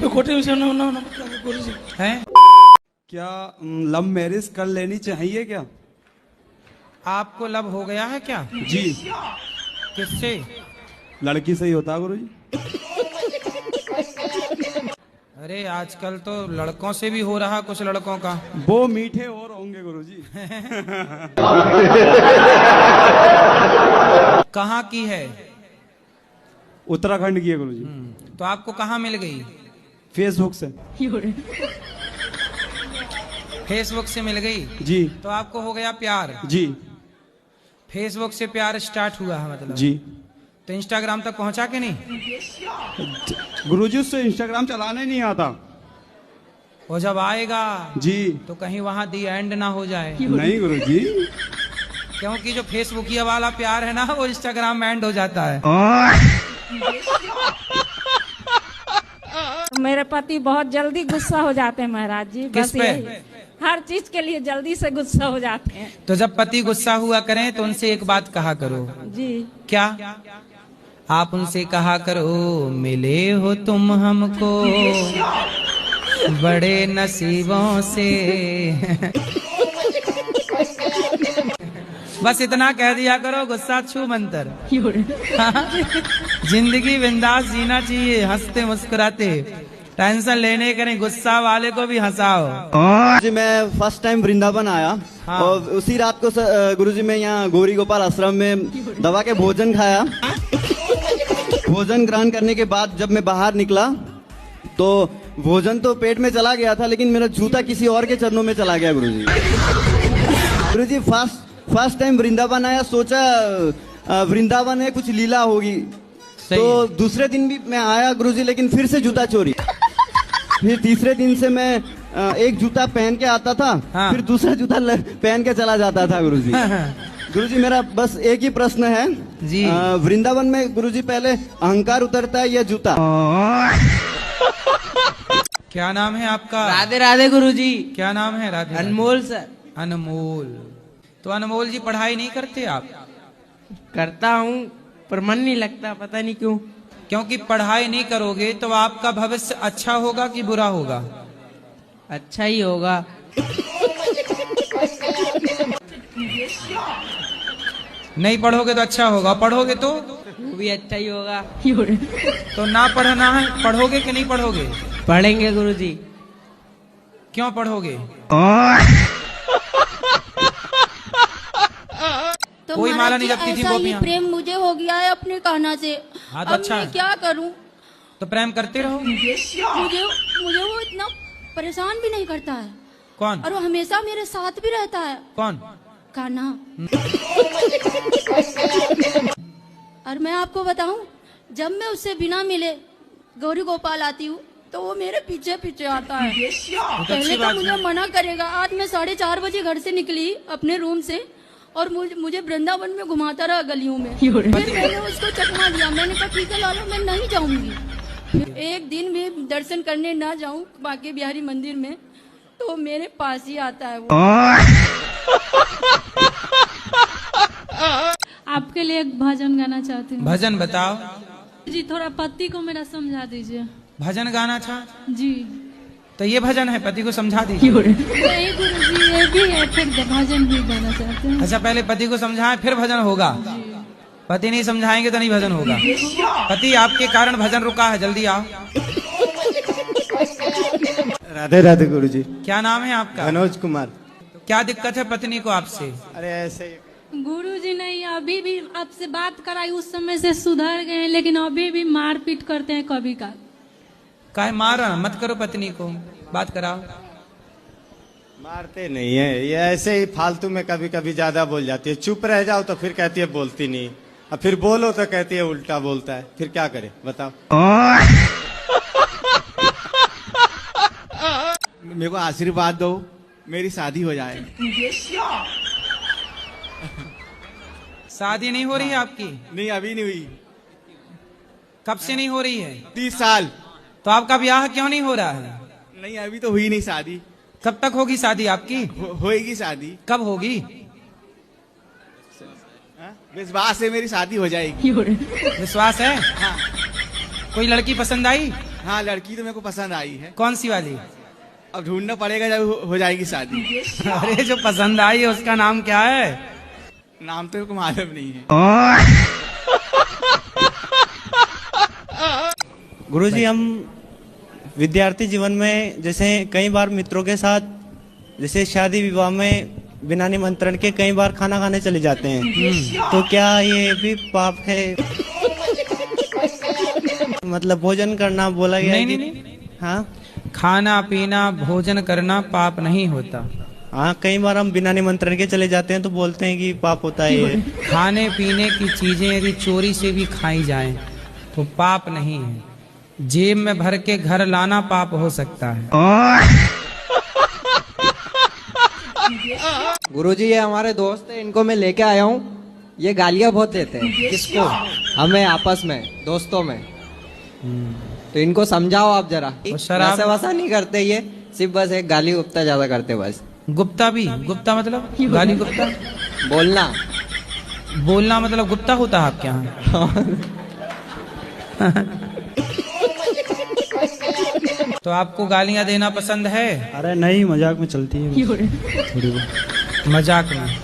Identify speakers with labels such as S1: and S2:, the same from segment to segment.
S1: खोटे विषय ना गुरु जी
S2: हैं?
S3: क्या लव मैरिज कर लेनी चाहिए क्या?
S2: आपको लव हो गया है क्या?
S3: जी।
S2: किससे?
S3: लड़की से ही होता है गुरु जी।
S2: अरे आजकल तो लड़कों से भी हो रहा कुछ लड़कों का।
S3: वो मीठे और होंगे गुरु जी।
S2: कहाँ की है?
S3: उत्तराखंड की है गुरु जी।
S2: तो आपको कहाँ मिल गई?
S3: फेसबुक से।
S2: फेसबुक से मिल गई?
S3: जी।
S2: तो आपको हो गया प्यार?
S3: जी।
S2: फेसबुक से प्यार स्टार्ट हुआ है मतलब?
S3: जी।
S2: तो इंस्टाग्राम तक पहुंचा के नहीं?
S3: गुरुजी उससे इंस्टाग्राम चलाने नहीं आता।
S2: वो जब आएगा
S3: जी
S2: तो कहीं वहां दी एंड ना हो जाए।
S3: नहीं गुरुजी।
S2: क्योंकि जो फेसबुकिया वाला प्यार है ना वो इंस्टाग्राम में एंड हो जाता है।
S4: मेरे पति बहुत जल्दी गुस्सा हो जाते हैं महाराज जी।
S2: किस पे?
S4: हर चीज के लिए जल्दी से गुस्सा हो जाते हैं।
S2: तो जब पति गुस्सा हुआ करें तो उनसे एक बात कहा करो।
S4: जी।
S2: क्या? आप उनसे कहा करो, मिले हो तुम हमको बड़े नसीबों से। बस इतना कह दिया करो, गुस्सा छू मंतर। जिंदगी बिंदास जीना चाहिए, हंसते मुस्कुराते, टेंशन लेने के नहीं, गुस्सा वाले को भी हंसाओ।
S5: जी मैं फर्स्ट टाइम वृंदावन आया।
S2: हाँ।
S5: और उसी रात को गुरुजी मैं यहाँ गौरी गोपाल आश्रम में दवा के भोजन खाया। भोजन ग्रहण करने के बाद जब मैं बाहर निकला तो भोजन तो पेट में चला गया था, लेकिन मेरा जूता किसी और के चरणों में चला गया गुरुजी। गुरुजी फर्स्ट टाइम वृंदावन आया, सोचा वृंदावन है कुछ लीला होगी। तो दूसरे दिन भी मैं आया गुरुजी, लेकिन फिर से जूता चोरी। फिर तीसरे दिन से मैं एक जूता पहन के आता था। हाँ। फिर दूसरा जूता पहन के चला जाता था गुरुजी। गुरुजी मेरा बस एक ही प्रश्न है जी। वृंदावन में गुरुजी पहले अहंकार उतरता है या जूता?
S2: क्या नाम है आपका?
S6: राधे राधे गुरुजी।
S2: क्या नाम है? राधे।
S6: अनमोल सर।
S2: अनमोल। तो अनमोल जी पढ़ाई नहीं करते आप?
S6: करता हूँ पर मन नहीं लगता, पता नहीं क्यों।
S2: क्योंकि पढ़ाई नहीं करोगे तो आपका भविष्य अच्छा होगा कि बुरा होगा?
S6: अच्छा ही होगा।
S2: नहीं पढ़ोगे तो अच्छा होगा, पढ़ोगे तो
S6: वो भी अच्छा ही होगा।
S2: तो ना पढ़ना है, पढ़ोगे कि नहीं पढ़ोगे?
S6: पढ़ेंगे गुरुजी।
S2: क्यों पढ़ोगे?
S7: तो
S2: कोई माला नहीं जपती थी
S7: ऐसा ही
S2: गोपियां।
S7: प्रेम मुझे हो गया है अपने कान्हा से।
S2: हाँ तो
S7: अब
S2: अच्छा
S7: मैं
S2: है।
S7: क्या करूं?
S2: तो प्रेम करते रहो।
S7: मुझे वो इतना परेशान भी नहीं करता है।
S2: कौन?
S7: और वो हमेशा मेरे साथ भी रहता है।
S2: कौन?
S7: कान्हा। और मैं आपको बताऊं, जब मैं उससे बिना मिले गौरी गोपाल आती हूँ तो वो मेरे पीछे पीछे आता है। पहले तो मुझे मना करेगा। आज मैं 4:30 बजे घर से निकली अपने रूम से और मुझे वृंदावन में घुमाता रहा गलियों में। फिर मैंने उसको चकमा दिया। मैंने कहा ठीक है लालो, मैं नहीं जाऊंगी। एक दिन भी दर्शन करने ना जाऊं बांके बिहारी मंदिर में तो मेरे पास ही आता है वो।
S8: आपके लिए एक भजन गाना चाहती हूँ।
S2: भजन बताओ
S8: जी। थोड़ा पति को मेरा समझा दीजिए।
S2: भजन गाना था
S8: जी।
S2: तो ये भजन है, पति को समझा दीजिए।
S8: नहीं गुरुजी, ये भी है, फिर भजन भी गाना चाहते हैं।
S2: अच्छा पहले पति को समझाएं फिर भजन होगा। पति नहीं समझाएंगे तो नहीं भजन होगा। पति आपके कारण भजन रुका है, जल्दी आओ।
S5: राधे राधे गुरुजी।
S2: क्या नाम है आपका?
S5: मनोज कुमार।
S2: क्या दिक्कत है पत्नी को आपसे?
S5: अरे ऐसे
S8: गुरुजी नहीं, अभी भी आपसे बात कराई उस समय से सुधर गए हैं, लेकिन अभी भी मारपीट करते हैं कभी का।
S2: काहे मारा? मत करो पत्नी को, बात कराओ।
S9: मारते नहीं है, ये ऐसे ही फालतू में कभी कभी ज्यादा बोल जाती है। चुप रह जाओ तो फिर कहती है बोलती नहीं, और फिर बोलो तो कहती है उल्टा बोलता है। फिर क्या करे बताओ?
S5: मेरे को आशीर्वाद दो, मेरी शादी हो जाए।
S2: शादी नहीं हो रही है आपकी?
S5: नहीं अभी नहीं हुई।
S2: कब से नहीं हो रही है?
S5: 30 साल।
S2: तो आपका ब्याह क्यों नहीं हो रहा है?
S5: नहीं अभी तो हुई नहीं शादी।
S2: कब तक होगी शादी आपकी?
S5: होएगी शादी।
S2: कब होगी?
S5: विश्वास है मेरी शादी हो जाएगी।
S2: विश्वास है? हाँ। कोई लड़की पसंद आई?
S10: हाँ लड़की तो मेरे को पसंद आई है।
S2: कौन सी वाली?
S10: अब ढूंढना पड़ेगा जब हो जाएगी शादी।
S2: अरे जो पसंद आई है उसका नाम क्या है?
S10: नाम तो मेरे को मालूम नहीं है।
S11: गुरुजी, हम विद्यार्थी जीवन में जैसे कई बार मित्रों के साथ जैसे शादी विवाह में बिना निमंत्रण के कई बार खाना खाने चले जाते हैं, तो क्या ये भी पाप है? मतलब भोजन करना बोला गया है कि हाँ,
S2: खाना पीना भोजन करना पाप नहीं होता।
S11: हाँ, कई बार हम बिना निमंत्रण के चले जाते हैं तो बोलते हैं कि पाप होता है ये।
S2: खाने पीने की चीजें यदि चोरी से भी खाई जाएं तो पाप नहीं है। जेब में भर के घर लाना पाप हो सकता है।
S12: गुरुजी, ये हमारे दोस्त है, इनको मैं लेके आया हूँ। ये गालियाँ बहुत देते हैं। किसको? हमें आपस में, दोस्तों में। तो इनको समझाओ आप जरा।
S2: शराब
S12: वैसा नहीं करते ये, सिर्फ बस एक गाली गुप्ता ज्यादा करते बस।
S2: गुप्ता भी? गुप्ता मतलब गाली गुप्ता? बोलना मतलब गुप्ता होता है आपके यहाँ? तो आपको गालियां देना पसंद है?
S3: अरे नहीं, मजाक में चलती है थोड़ी बहुत।
S2: मजाक में?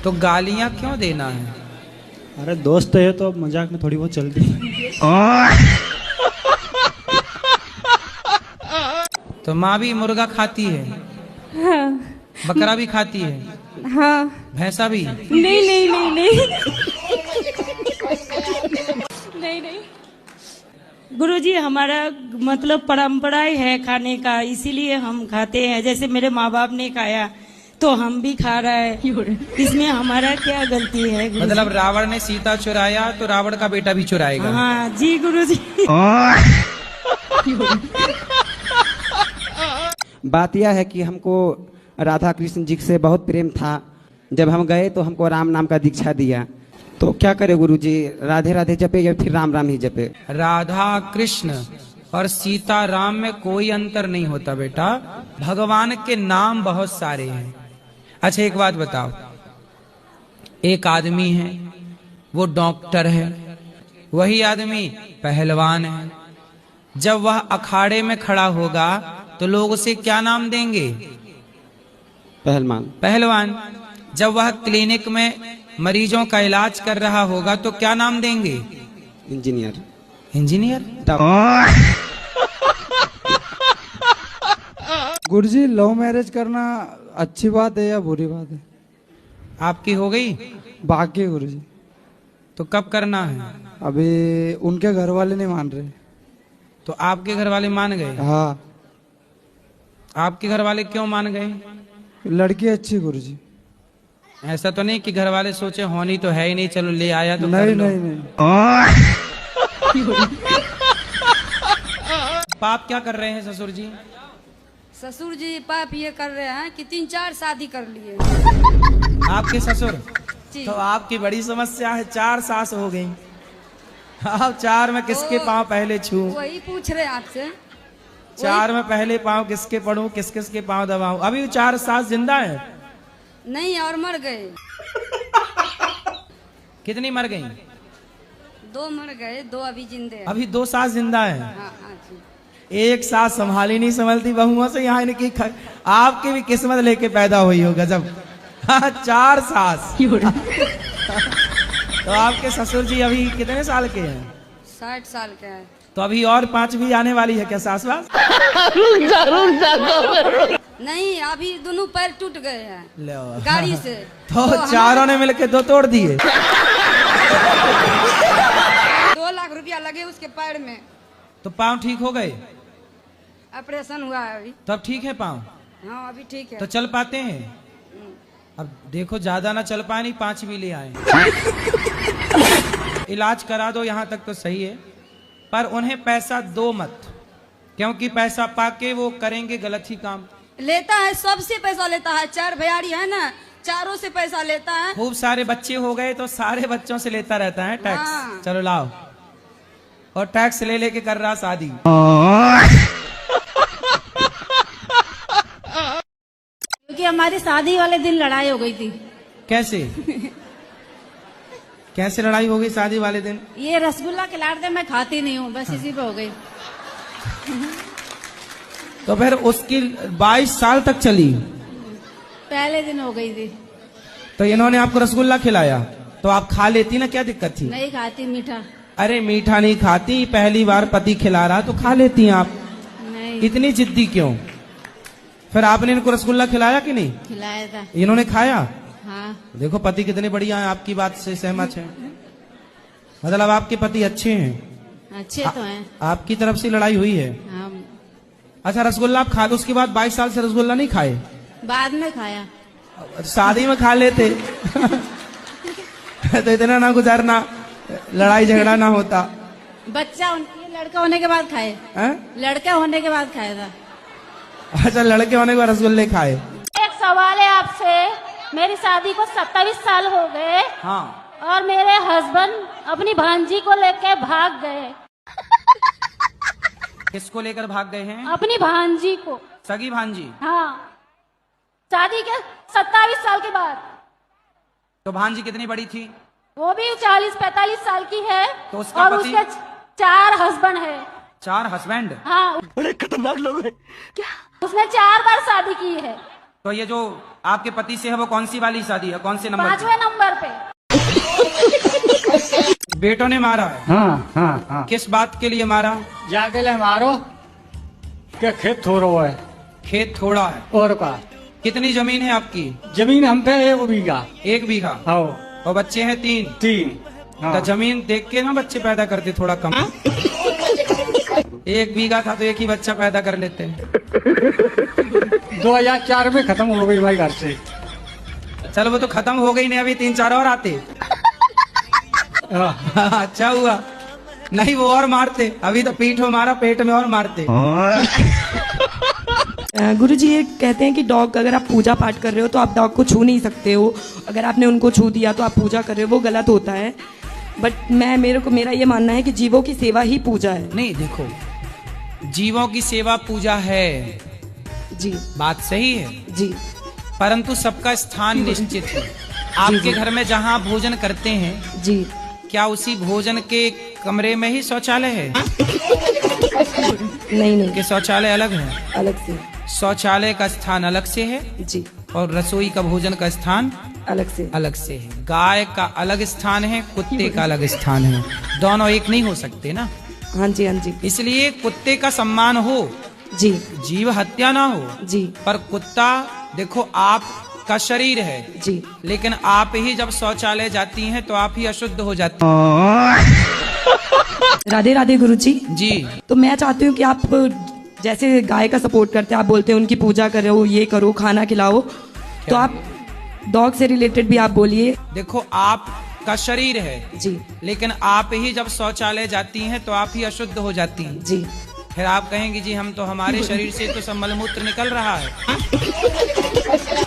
S2: तो गालियां क्यों देना है?
S3: अरे दोस्त है तो मजाक में थोड़ी बहुत चलती है।
S2: तो माँ भी मुर्गा खाती है?
S8: हाँ।
S2: बकरा भी खाती है?
S8: हाँ।
S2: भैंसा भी?
S8: नहीं नहीं नहीं नहीं नहीं नहीं। गुरुजी, हमारा मतलब परंपरा है खाने का, इसीलिए हम खाते हैं। जैसे मेरे माँ बाप ने खाया तो हम भी खा रहा है, इसमें हमारा क्या गलती है?
S2: मतलब रावण ने सीता चुराया तो रावण का बेटा भी चुराएगा?
S8: हाँ जी गुरुजी।
S13: बात यह है कि हमको राधा कृष्ण जी से बहुत प्रेम था। जब हम गए तो हमको राम नाम का दीक्षा दिया। तो क्या करे गुरुजी, राधे राधे जपे या फिर राम राम ही जपे?
S2: राधा कृष्ण और सीता राम में कोई अंतर नहीं होता बेटा। भगवान के नाम बहुत सारे हैं। अच्छा एक बात बताओ, एक आदमी है वो डॉक्टर है, वही आदमी पहलवान है। जब वह अखाड़े में खड़ा होगा तो लोग उसे क्या नाम देंगे? पहलवान। जब वह क्लिनिक में मरीजों का इलाज कर रहा होगा तो क्या नाम देंगे? इंजीनियर।
S14: गुरुजी, लव मैरिज करना अच्छी बात है या बुरी बात है?
S2: आपकी हो गई?
S14: बाकी गुरुजी।
S2: तो कब करना है?
S14: अभी उनके घर वाले नहीं मान रहे।
S2: तो आपके घर वाले मान गए?
S14: हाँ।
S2: आपके घर वाले क्यों मान गए?
S14: लड़की अच्छी गुरुजी।
S2: ऐसा तो नहीं कि घर वाले सोचे होनी तो है ही नहीं, चलो ले आया तो
S14: नहीं नहीं नहीं।
S2: पाप क्या कर रहे हैं ससुर जी?
S7: ससुर जी पाप ये कर रहे हैं कि 3-4 शादी कर लिए।
S2: आपके ससुर? तो आपकी बड़ी समस्या है, 4 सास हो गई। आप 4 में किसके पांव पहले छू?
S7: वही पूछ रहे आपसे।
S2: 4 में पहले पांव किसके पढ़ूं, किस किस के पांव दबाऊं? अभी 4 सास जिंदा है?
S7: नहीं, और मर गए।
S2: कितनी मर गई?
S7: 2 मर गए, 2 अभी जिंदे हैं।
S2: अभी 2 सास जिंदा है?
S7: हाँ जी।
S2: एक सास संभाली नहीं संभलती बहुओं से, यहाँ इनकी आपकी भी किस्मत लेके पैदा हुई हो। गजब। 4 सास। तो आपके ससुर जी अभी कितने साल के हैं?
S7: 60 साल के हैं।
S2: तो अभी और 5 भी आने वाली है क्या सास वास?
S7: नहीं, अभी दोनों पैर टूट गए हैं गाड़ी से।
S2: तो चारों ने मिलके 2 तोड़ दिए।
S7: 2 लाख रुपया लगे उसके पैर में।
S2: तो पाँव ठीक हो गए?
S7: ऑपरेशन हुआ है अभी।
S2: तब ठीक है पाँव?
S7: हाँ अभी ठीक है।
S2: तो चल पाते हैं? अब देखो ज्यादा ना चल पाए, नहीं 5 भी ले आए। इलाज करा दो, यहाँ तक तो सही है, पर उन्हें पैसा दो मत, क्योंकि पैसा पाके वो करेंगे गलत ही काम।
S7: लेता है, सबसे पैसा लेता है। 4 भैयारी है ना, चारों से पैसा लेता है।
S2: खूब सारे बच्चे हो गए तो सारे बच्चों से लेता रहता है टैक्स।
S7: हाँ।
S2: चलो लाओ। और टैक्स ले लेके कर रहा शादी।
S4: क्योंकि हमारी शादी वाले दिन लड़ाई हो गई थी।
S2: कैसे? कैसे लड़ाई हो गई शादी वाले दिन?
S4: ये रसगुल्ला खिलाते मैं खाती नहीं हूँ, बस इसी पे हो गई।
S2: तो फिर उसकी 22 साल तक चली।
S4: पहले दिन हो गई थी।
S2: तो इन्होंने आपको रसगुल्ला खिलाया तो आप खा लेती ना, क्या दिक्कत थी?
S4: नहीं खाती मीठा।
S2: अरे मीठा नहीं खाती, पहली बार पति खिला रहा तो खा लेती हैं आप।
S4: नहीं।
S2: इतनी जिद्दी क्यों? फिर आपने इनको रसगुल्ला खिलाया कि नहीं?
S4: खिलाया था।
S2: इन्होंने खाया?
S4: हाँ।
S2: देखो पति कितने बढ़िया हैं, आपकी बात से सहमत है। मतलब आपके पति अच्छे हैं।
S4: अच्छे तो हैं।
S2: आपकी तरफ से लड़ाई हुई है?
S4: हाँ।
S2: अच्छा रसगुल्ला आप खा, उसके बाद 22 साल से रसगुल्ला नहीं खाए?
S4: बाद में खाया।
S2: शादी में खा लेते तो इतना ना गुजारना, लड़ाई झगड़ा ना होता।
S4: बच्चा ये लड़का होने के बाद खाए। लड़का होने के बाद खाया था।
S2: अच्छा लड़के होने के बाद रसगुल्ले खाए।
S15: एक सवाल है आपसे, मेरी शादी को 27 साल हो गए।
S2: हाँ।
S15: और मेरे हस्बैंड अपनी भांजी को लेकर भाग गए।
S2: किसको लेकर भाग गए हैं?
S15: अपनी भांजी को।
S2: सगी भांजी?
S15: हाँ, शादी के 27 साल के बाद।
S2: तो भांजी कितनी बड़ी थी?
S15: वो भी 40-45 साल की है।
S2: तो उसका
S15: और
S2: पति?
S15: उसके 4 हस्बैंड है।
S2: 4 हस्बैंड?
S15: हाँ।
S2: बड़े खतरनाक लोग हैं।
S15: उसने 4 बार शादी की है।
S2: तो ये जो आपके पति से है वो कौन सी वाली शादी है, कौन से नंबर?
S15: 5वें नंबर पे।
S2: बेटों ने मारा है?
S16: हाँ हाँ हाँ।
S2: किस बात के लिए मारा?
S16: जाके ले मारो क्या खेत थोड़ा है।
S2: खेत थोड़ा है?
S16: और का।
S2: कितनी जमीन है आपकी?
S16: जमीन हम पे 1 बीघा।
S2: 1 बीघा?
S16: हाँ।
S2: और बच्चे हैं 3?
S16: हाँ।
S2: तो जमीन देख के ना बच्चे पैदा करते थोड़ा कम। 1 बीघा था तो 1 ही बच्चा पैदा कर लेते।
S16: 2004 में खत्म हो गई भाई घर से।
S2: चलो वो तो खत्म हो गई नहीं, अभी 3-4 और आते। अच्छा हुआ, नहीं वो और मारते, अभी तो पीठ में मारा, पेट में और मारते।
S8: गुरुजी ये कहते हैं कि डॉग, अगर आप पूजा पाठ कर रहे हो तो आप डॉग को छू नहीं सकते हो। अगर आपने उनको छू दिया तो आप पूजा कर रहे हो, वो गलत होता है। बट मेरा ये मानना है कि जीवों की सेवा ही पूजा है।
S2: नहीं देखो, जीवों की सेवा पूजा है
S8: जी,
S2: बात सही है
S8: जी,
S2: परंतु सबका स्थान निश्चित है। आपके घर में जहाँ भोजन करते हैं
S8: जी,
S2: क्या उसी भोजन के कमरे में ही शौचालय है?
S8: नहीं
S2: कि शौचालय अलग है?
S8: अलग से।
S2: शौचालय का स्थान अलग से है
S8: जी, और
S2: रसोई का भोजन का स्थान
S8: अलग से
S2: है। गाय का अलग स्थान है, कुत्ते का अलग स्थान है, दोनों एक नहीं हो सकते ना।
S8: हाँ जी, हाँ जी।
S2: इसलिए कुत्ते का सम्मान हो
S8: जी,
S2: जीव हत्या ना हो
S8: जी।
S2: पर कुत्ता देखो आप का शरीर है
S8: जी,
S2: लेकिन आप ही जब शौचालय जाती हैं तो आप ही अशुद्ध हो जाती हैं।
S8: राधे राधे गुरुजी
S2: जी।
S8: तो मैं चाहती हूँ कि आप जैसे गाय का सपोर्ट करते हैं, आप बोलते हैं उनकी पूजा करो, ये करो, खाना खिलाओ, तो आप डॉग से रिलेटेड भी आप बोलिए।
S2: देखो आप का शरीर है
S8: जी,
S2: लेकिन आप ही जब शौचालय जाती हैं तो आप ही अशुद्ध हो जाती हैं
S8: जी।
S2: फिर आप कहेंगे जी हम तो हमारे शरीर से तो सब मलमूत्र निकल रहा है।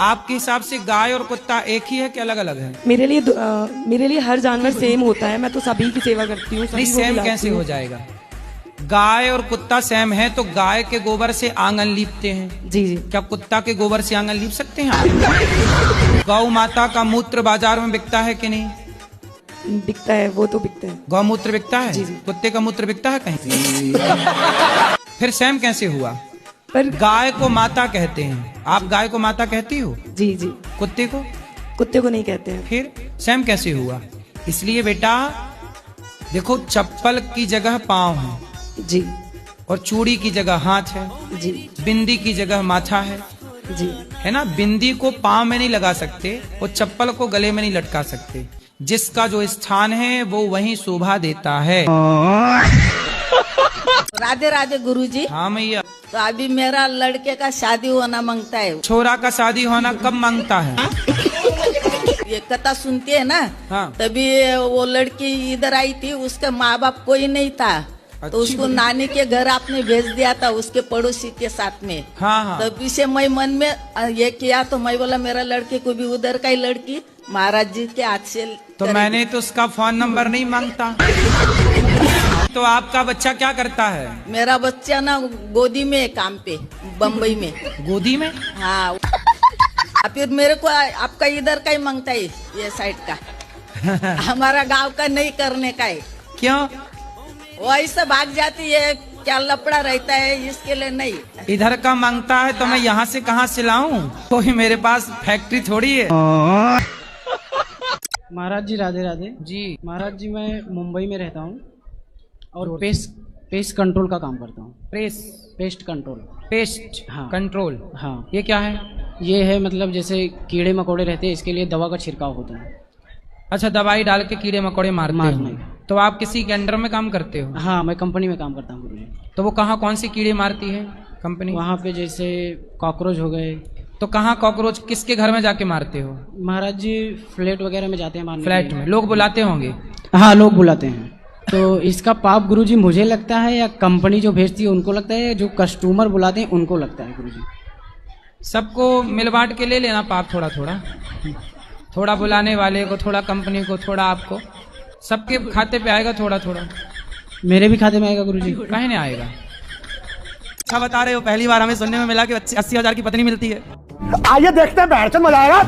S2: आपके हिसाब से गाय और कुत्ता एक ही है कि अलग अलग है?
S8: मेरे लिए हर जानवर सेम होता है, मैं तो सभी की सेवा करती हूँ।
S2: नहीं सेम कैसे हो जाएगा? गाय और कुत्ता सेम है तो गाय के गोबर से आंगन लीपते हैं।
S8: जी जी।
S2: क्या कुत्ता के गोबर से आंगन लीप सकते हैं आप? गौ माता का मूत्र बाजार में बिकता है कि नहीं?
S8: बिकता है, वो तो बिकता है।
S2: गौमूत्र बिकता है?
S8: जी जी।
S2: कुत्ते का मूत्र बिकता है कहीं? फिर सेम कैसे हुआ?
S8: पर
S2: गाय को माता कहते हैं, आप गाय को माता कहती हो?
S8: जी जी।
S2: कुत्ते को?
S8: कुत्ते को नहीं कहते हैं।
S2: फिर सेम कैसे हुआ? इसलिए बेटा देखो, चप्पल की जगह पाँव है
S8: जी,
S2: और चूड़ी की जगह हाथ है
S8: जी,
S2: बिंदी की जगह माथा है
S8: जी,
S2: है ना। बिंदी को पाँव में नहीं लगा सकते और चप्पल को गले में नहीं लटका सकते। जिसका जो स्थान है वो वहीं शोभा देता है।
S17: राधे राधे गुरुजी।
S2: हाँ मैया।
S17: तो अभी मेरा लड़के का शादी होना मांगता है।
S2: छोरा का शादी होना कब मांगता है?
S17: ये कथा सुनती है ना। हाँ। तभी वो लड़की इधर आई थी, उसका माँ बाप कोई नहीं था, तो उसको नानी के घर आपने भेज दिया था उसके पड़ोसी के साथ में।
S2: हाँ हाँ।
S17: तभी से मैं मन में ये किया, तो मैं बोला मेरा लड़के को भी उधर का ही लड़की महाराज जी के हाथ से।
S2: तो मैंने तो उसका फोन नंबर नहीं मांगता। तो आपका बच्चा क्या करता है?
S17: मेरा बच्चा ना गोदी में है, काम पे बम्बई में।
S2: गोदी में?
S17: हाँ। फिर मेरे को आपका इधर का ही मांगता है, ये साइड का। हमारा गांव का नहीं करने का है।
S2: क्यों?
S17: वो ऐसे भाग जाती है, क्या लपड़ा रहता है, इसके लिए नहीं।
S2: इधर का मांगता है तो मैं यहाँ से कहाँ से लाऊं? कोई मेरे पास फैक्ट्री थोड़ी है।
S18: महाराज जी राधे राधे
S2: जी।
S18: महाराज जी मैं मुंबई में रहता हूँ और पेस्ट कंट्रोल का काम करता हूँ। Pest control.
S2: पेस्ट
S18: हाँ
S2: कंट्रोल।
S18: हाँ।
S2: ये क्या है?
S18: ये है मतलब जैसे कीड़े मकोड़े रहते हैं, इसके लिए दवा का छिड़काव होता है।
S2: अच्छा, दवाई डाल के कीड़े मकोड़े मारते हो। तो आप किसी के अंडर में काम करते हो?
S18: हाँ, मैं कंपनी में काम करता हूँ गुरुजी।
S2: तो वो कहाँ कौन सी कीड़े मारती है कंपनी?
S18: वहाँ पे जैसे कॉकरोच हो गए।
S2: तो कहाँ कॉकरोच, किसके घर में जाके मारते हो?
S18: महाराज जी फ्लैट वगैरह में जाते हैं मारने।
S2: फ्लैट में लोग बुलाते होंगे?
S18: हाँ, लोग बुलाते हैं। तो इसका पाप गुरुजी मुझे लगता है या कंपनी जो भेजती है उनको लगता है, या जो कस्टमर बुलाते हैं उनको लगता है गुरुजी?
S2: सबको मिल बांट के ले लेना पाप, थोड़ा थोड़ा। थोड़ा बुलाने वाले को, थोड़ा कंपनी को, थोड़ा आपको, सबके खाते पे आएगा थोड़ा थोड़ा।
S18: मेरे भी खाते में आएगा गुरुजी?
S2: कहीं नहीं आएगा। अच्छा बता रहे हो, पहली बार हमें सुनने में मिला कि 80,000 की पत्नी मिलती है।
S19: आइए देखते हैं, बैठ मजा आएगा।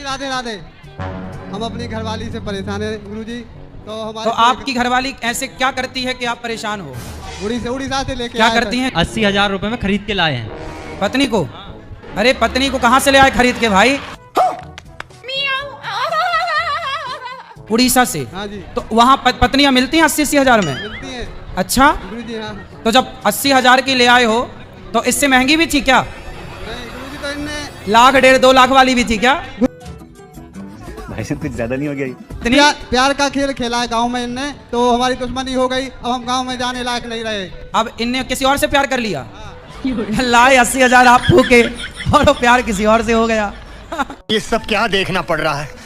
S5: राधे राधे। हम अपनी घरवाली से परेशान है गुरुजी।
S2: तो आपकी घरवाली ऐसे क्या करती है कि आप परेशान हो?
S5: उड़ीसा से लेके
S2: क्या करती हैं?
S20: 80,000 रुपए में खरीद के लाए हैं
S2: पत्नी को। अरे पत्नी को कहाँ से ले आए खरीद के भाई? उड़ीसा से।
S5: हाँ जी।
S2: तो वहाँ पत्नियां मिलती हैं 80,000 में?
S5: मिलती हैं।
S2: अच्छा
S5: गुरुजी हाँ।
S2: तो जब 80,000 की ले आए हो तो इससे महंगी भी थी क्या?
S5: नहीं गुरुजी, तो इनने
S2: लाख 1.5-2 लाख वाली भी थी क्या?
S19: भाई से कुछ ज्यादा नहीं हो गया?
S5: प्यार का खेल खेला है गांव में इनने, तो हमारी दुश्मनी हो गई। अब हम गांव में जाने लायक नहीं रहे।
S2: अब इनने किसी और से प्यार कर लिया? लाए 80,000 आप फूके और वो प्यार किसी और से हो गया।
S19: ये सब क्या देखना पड़ रहा है?